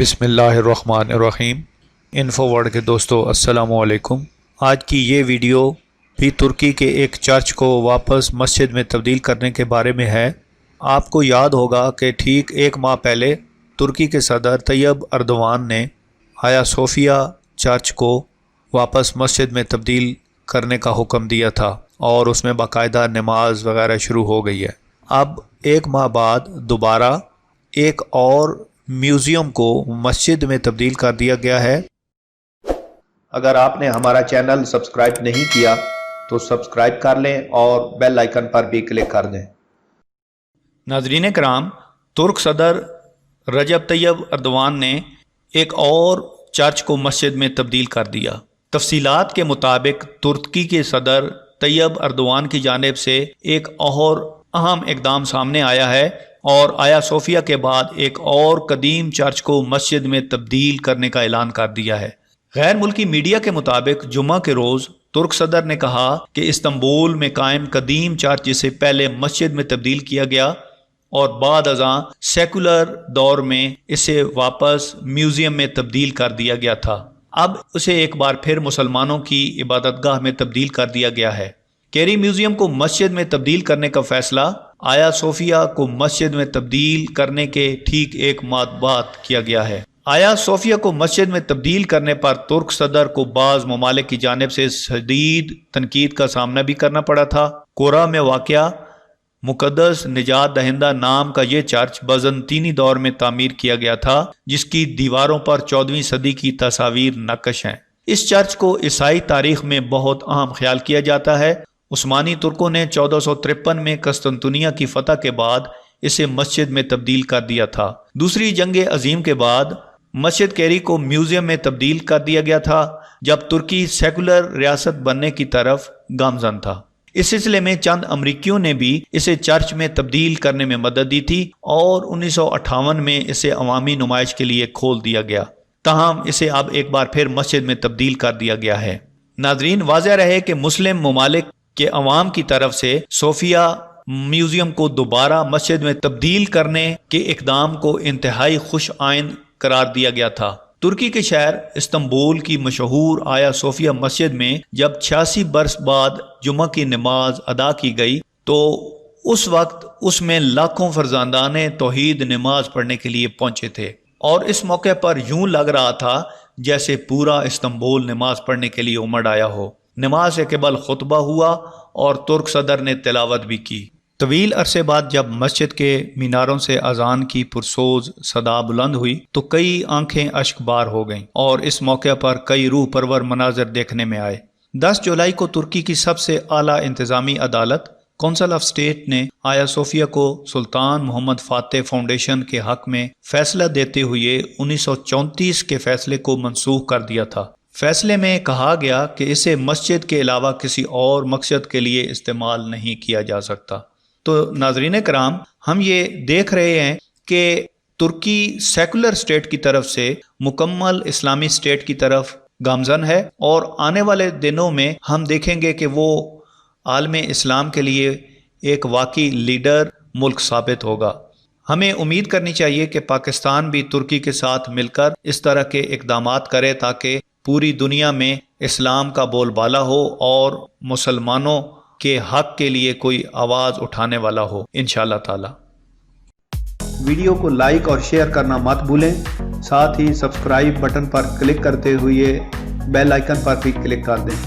بسم اللہ الرحمن الرحیم۔ انفوورلڈ کے دوستو السلام علیکم۔ آج کی یہ ویڈیو بھی ترکی کے ایک چرچ کو واپس مسجد میں تبدیل کرنے کے بارے میں ہے۔ آپ کو یاد ہوگا کہ ٹھیک ایک ماہ پہلے ترکی کے صدر طیب اردوان نے حقیہ صوفیہ چرچ کو واپس مسجد میں تبدیل کرنے کا حکم دیا تھا اور اس میں باقاعدہ نماز وغیرہ شروع ہو گئی ہے۔ اب ایک ماہ بعد دوبارہ ایک اور میوزیم کو مسجد میں تبدیل کر دیا گیا ہے۔ اگر آپ نے ہمارا چینل سبسکرائب نہیں کیا تو سبسکرائب کر لیں اور بیل آئیکن پر بھی کلک کر دیں۔ ناظرین کرام، ترک صدر رجب طیب اردوان نے ایک اور چرچ کو مسجد میں تبدیل کر دیا۔ تفصیلات کے مطابق ترکی کے صدر طیب اردوان کی جانب سے ایک اور اہم اقدام سامنے آیا ہے اور حقیہ صوفیہ کے بعد ایک اور قدیم چرچ کو مسجد میں تبدیل کرنے کا اعلان کر دیا ہے۔ غیر ملکی میڈیا کے مطابق جمعہ کے روز ترک صدر نے کہا کہ استنبول میں قائم قدیم چرچ جسے پہلے مسجد میں تبدیل کیا گیا اور بعد ازاں سیکولر دور میں اسے واپس میوزیم میں تبدیل کر دیا گیا تھا، اب اسے ایک بار پھر مسلمانوں کی عبادت گاہ میں تبدیل کر دیا گیا ہے۔ کیری میوزیم کو مسجد میں تبدیل کرنے کا فیصلہ حقیہ صوفیہ کو مسجد میں تبدیل کرنے کے ٹھیک ایک ماہ بعد کیا گیا ہے۔ حقیہ صوفیہ کو مسجد میں تبدیل کرنے پر ترک صدر کو بعض ممالک کی جانب سے شدید تنقید کا سامنا بھی کرنا پڑا تھا۔ کورا میں واقع مقدس نجات دہندہ نام کا یہ چرچ بازنطینی دور میں تعمیر کیا گیا تھا، جس کی دیواروں پر 14ویں صدی کی تصاویر نقش ہیں۔ اس چرچ کو عیسائی تاریخ میں بہت اہم خیال کیا جاتا ہے۔ عثمانی ترکوں نے 1453 میں قسطنطنیہ کی فتح کے بعد اسے مسجد میں تبدیل کر دیا تھا۔ دوسری جنگ عظیم کے بعد مسجد کیری کو میوزیم میں تبدیل کر دیا گیا تھا جب ترکی سیکولر ریاست بننے کی طرف گامزن تھا۔ اس سلسلے میں چند امریکیوں نے بھی اسے چرچ میں تبدیل کرنے میں مدد دی تھی اور 1958 میں اسے عوامی نمائش کے لیے کھول دیا گیا، تاہم اسے اب ایک بار پھر مسجد میں تبدیل کر دیا گیا ہے۔ ناظرین، واضح رہے کہ مسلم ممالک کے عوام کی طرف سے صوفیہ میوزیم کو دوبارہ مسجد میں تبدیل کرنے کے اقدام کو انتہائی خوش آئند قرار دیا گیا تھا۔ ترکی کے شہر استنبول کی مشہور حقیہ صوفیہ مسجد میں جب 86 برس بعد جمعہ کی نماز ادا کی گئی تو اس وقت اس میں لاکھوں فرزندان توحید نماز پڑھنے کے لیے پہنچے تھے اور اس موقع پر یوں لگ رہا تھا جیسے پورا استنبول نماز پڑھنے کے لیے امڑ آیا ہو۔ نماز سے قبل خطبہ ہوا اور ترک صدر نے تلاوت بھی کی۔ طویل عرصے بعد جب مسجد کے میناروں سے اذان کی پرسوز صدا بلند ہوئی تو کئی آنکھیں اشک بار ہو گئیں اور اس موقع پر کئی روح پرور مناظر دیکھنے میں آئے۔ 10 جولائی کو ترکی کی سب سے اعلیٰ انتظامی عدالت کونسل آف اسٹیٹ نے حقیہ صوفیہ کو سلطان محمد فاتح فاؤنڈیشن کے حق میں فیصلہ دیتے ہوئے 1934 کے فیصلے کو منسوخ کر دیا تھا۔ فیصلے میں کہا گیا کہ اسے مسجد کے علاوہ کسی اور مقصد کے لیے استعمال نہیں کیا جا سکتا۔ تو ناظرین کرام، ہم یہ دیکھ رہے ہیں کہ ترکی سیکولر اسٹیٹ کی طرف سے مکمل اسلامی اسٹیٹ کی طرف گامزن ہے اور آنے والے دنوں میں ہم دیکھیں گے کہ وہ عالم اسلام کے لیے ایک واقعی لیڈر ملک ثابت ہوگا۔ ہمیں امید کرنی چاہیے کہ پاکستان بھی ترکی کے ساتھ مل کر اس طرح کے اقدامات کرے تاکہ پوری دنیا میں اسلام کا بول بالا ہو اور مسلمانوں کے حق کے لیے کوئی آواز اٹھانے والا ہو انشاءاللہ تعالی۔ ویڈیو کو لائک اور شیئر کرنا مت بھولیں، ساتھ ہی سبسکرائب بٹن پر کلک کرتے ہوئے بیل آئیکن پر بھی کلک کر دیں۔